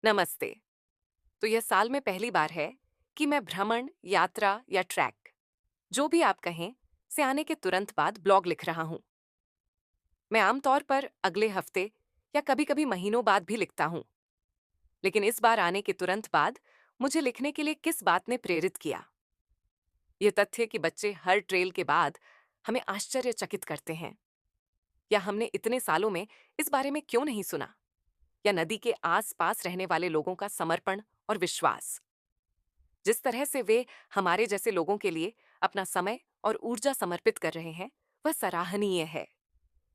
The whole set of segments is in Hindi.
नमस्ते। तो यह साल में पहली बार है कि मैं भ्रमण, यात्रा या ट्रैक, जो भी आप कहें, से आने के तुरंत बाद ब्लॉग लिख रहा हूँ। मैं आमतौर पर अगले हफ्ते या कभी-कभी महीनों बाद भी लिखता हूँ, लेकिन इस बार आने के तुरंत बाद मुझे लिखने के लिए किस बात ने प्रेरित किया? ये तथ्य कि बच्चे हर ट्रेल के बाद हमें आश्चर्यचकित करते हैं, या हमने इतने सालों में इस बारे में क्यों नहीं सुना? या नदी के आस-पास रहने वाले लोगों का समर्पण और विश्वास, जिस तरह से वे हमारे जैसे लोगों के लिए अपना समय और ऊर्जा समर्पित कर रहे हैं, वह सराहनीय है।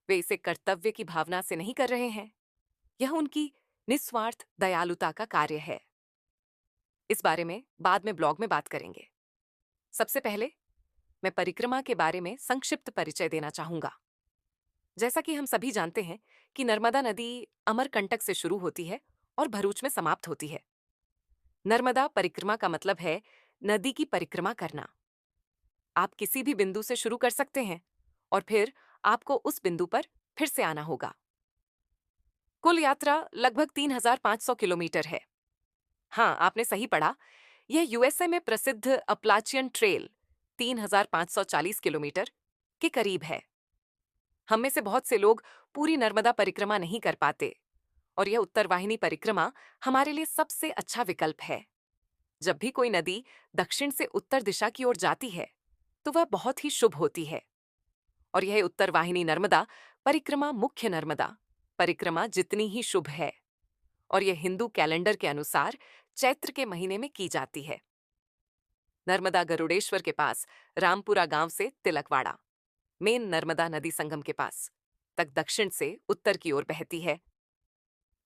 वे इसे कर्तव्य की भावना से नहीं कर रहे हैं, यह उनकी निस्वार्थ दयालुता का कार्य है। इस बारे में बाद में ब्लॉग में बात करेंगे। सबसे पहले मैं परिक्रमा के बारे में संक्षिप्त परिचय देना चाहूंगा। जैसा कि हम सभी जानते हैं कि नर्मदा नदी अमरकंटक से शुरू होती है और भरूच में समाप्त होती है। नर्मदा परिक्रमा का मतलब है नदी की परिक्रमा करना। आप किसी भी बिंदु से शुरू कर सकते हैं और फिर आपको उस बिंदु पर फिर से आना होगा। कुल यात्रा लगभग 3,500 किलोमीटर है। हाँ, आपने सही पढ़ा। यह यूएसए में प्रसिद्ध अपलाचियन ट्रेल 3,540 किलोमीटर के करीब है। हम में से बहुत से लोग पूरी नर्मदा परिक्रमा नहीं कर पाते, और यह उत्तरवाहिनी परिक्रमा हमारे लिए सबसे अच्छा विकल्प है। जब भी कोई नदी दक्षिण से उत्तर दिशा की ओर जाती है, तो वह बहुत ही शुभ होती है। और यह उत्तरवाहिनी नर्मदा परिक्रमा मुख्य नर्मदा परिक्रमा जितनी ही शुभ है, और यह हिंदू कैलेंडर के अनुसार चैत्र के महीने में की जाती है। नर्मदा गरुड़ेश्वर के पास रामपुरा गांव से तिलकवाड़ा, मेन नर्मदा नदी संगम के पास तक दक्षिण से उत्तर की ओर बहती है।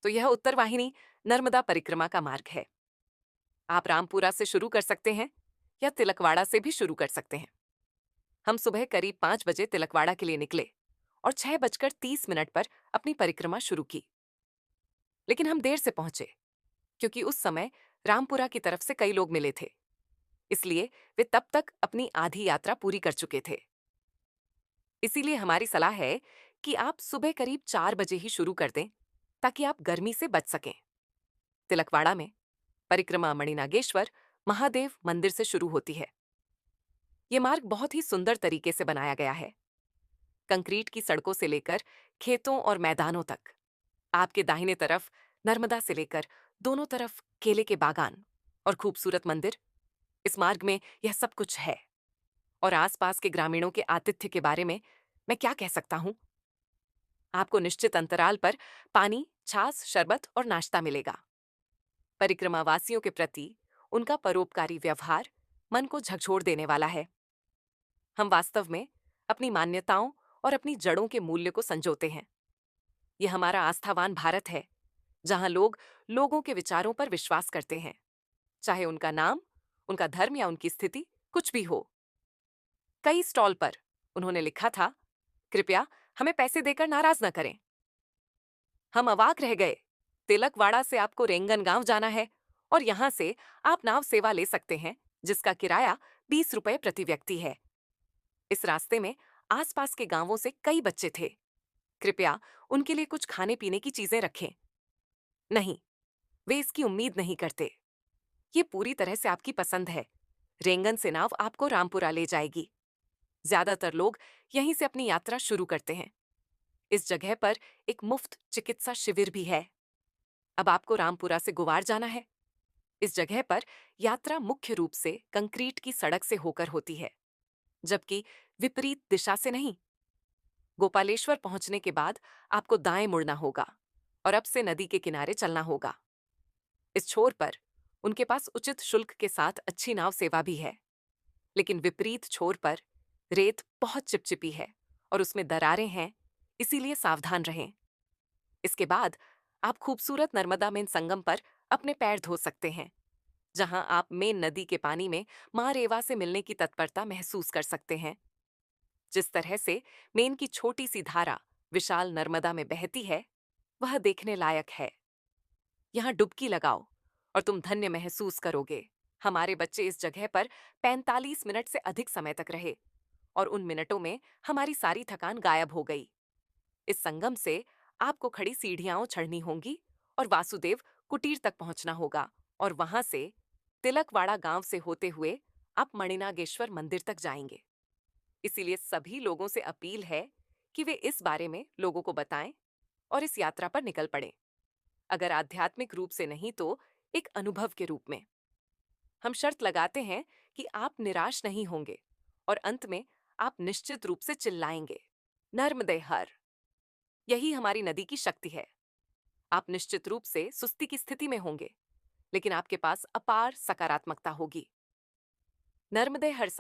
तो यह उत्तरवाहिनी नर्मदा परिक्रमा का मार्ग है। आप रामपुरा से शुरू कर सकते हैं या तिलकवाड़ा से भी शुरू कर सकते हैं। हम सुबह करीब 5 बजे तिलकवाड़ा के लिए निकले और 6:30 पर अपनी परिक्रमा शुरू की। लेकिन हम देर से पहुंचे, क्योंकि उस समय रामपुरा की तरफ से कई लोग मिले थे, इसलिए वे तब तक अपनी आधी यात्रा पूरी कर चुके थे। इसीलिए हमारी सलाह है कि आप सुबह करीब 4 बजे ही शुरू कर दें, ताकि आप गर्मी से बच सकें। तिलकवाड़ा में परिक्रमा मणिनागेश्वर महादेव मंदिर से शुरू होती है। ये मार्ग बहुत ही सुंदर तरीके से बनाया गया है। कंक्रीट की सड़कों से लेकर खेतों और मैदानों तक। आपके दाहिने तरफ नर्मदा से लेकर दोनों तरफ केले के बागान और खूबसूरत मंदिर। इस मार्ग में यह सब कुछ है। और आसपास के ग्रामीणों के आतिथ्य के बारे में मैं क्या कह सकता हूँ? आपको निश्चित अंतराल पर पानी, छाछ, शरबत और नाश्ता मिलेगा। परिक्रमावासियों के प्रति उनका परोपकारी व्यवहार मन को झकझोर देने वाला है। हम वास्तव में अपनी मान्यताओं और अपनी जड़ों के मूल्य को संजोते हैं। यह हमारा आस्थावान भारत है, जहां लोग लोगों के विचारों पर विश्वास करते हैं, चाहे उनका नाम, उनका धर्म या उनकी स्थिति कुछ भी हो। कई स्टॉल पर उन्होंने लिखा था, कृपया हमें पैसे देकर नाराज न करें। हम अवाक रह गए। तिलकवाड़ा से आपको रेंगन गांव जाना है और यहां से आप नाव सेवा ले सकते हैं, जिसका किराया 20 रुपए प्रति व्यक्ति है। इस रास्ते में आसपास के गांवों से कई बच्चे थे। कृपया उनके लिए कुछ खाने पीने की चीजें रखें। नहीं, वे इसकी उम्मीद नहीं करते। ये पूरी तरह से आपकी पसंद है। रेंगन से नाव आपको रामपुरा ले जाएगी। ज्यादातर लोग यहीं से अपनी यात्रा शुरू करते हैं। इस जगह पर एक मुफ्त चिकित्सा शिविर भी है। अब आपको रामपुरा से गुवार जाना है। इस जगह पर यात्रा मुख्य रूप से कंक्रीट की सड़क से होकर होती है, जबकि विपरीत दिशा से नहीं। गोपालेश्वर पहुंचने के बाद आपको दाएं मुड़ना होगा और अब से नदी के किनारे चलना होगा। इस छोर पर उनके पास उचित शुल्क के साथ अच्छी नाव सेवा भी है, लेकिन विपरीत छोर पर रेत बहुत चिपचिपी है और उसमें दरारें हैं, इसीलिए सावधान रहें। इसके बाद आप खूबसूरत नर्मदा मेन संगम पर अपने पैर धो सकते हैं, जहां आप मेन नदी के पानी में मां रेवा से मिलने की तत्परता महसूस कर सकते हैं। जिस तरह से मेन की छोटी सी धारा विशाल नर्मदा में बहती है, वह देखने लायक है। यहाँ डुबकी लगाओ और तुम धन्य महसूस करोगे। हमारे बच्चे इस जगह पर 45 मिनट से अधिक समय तक रहे, और उन मिनटों में हमारी सारी थकान गायब हो गई। इस संगम से आपको खड़ी सीढ़ियां चढ़नी होंगी और वासुदेव कुटीर तक पहुंचना होगा और वहां से तिलकवाड़ा गांव से होते हुए आप मणिनागेश्वर मंदिर तक जाएंगे। इसीलिए सभी लोगों से अपील है कि वे इस बारे में लोगों को बताएं और इस यात्रा पर निकल पड़ें। अगर आध्यात्मिक रूप से नहीं तो एक अनुभव के रूप में। हम शर्त लगाते हैं कि आप निराश नहीं होंगे और अंत में आप निश्चित रूप से चिल्लाएंगे, नर्मदे हर। यही हमारी नदी की शक्ति है। आप निश्चित रूप से सुस्ती की स्थिति में होंगे, लेकिन आपके पास अपार सकारात्मकता होगी। नर्मदे हर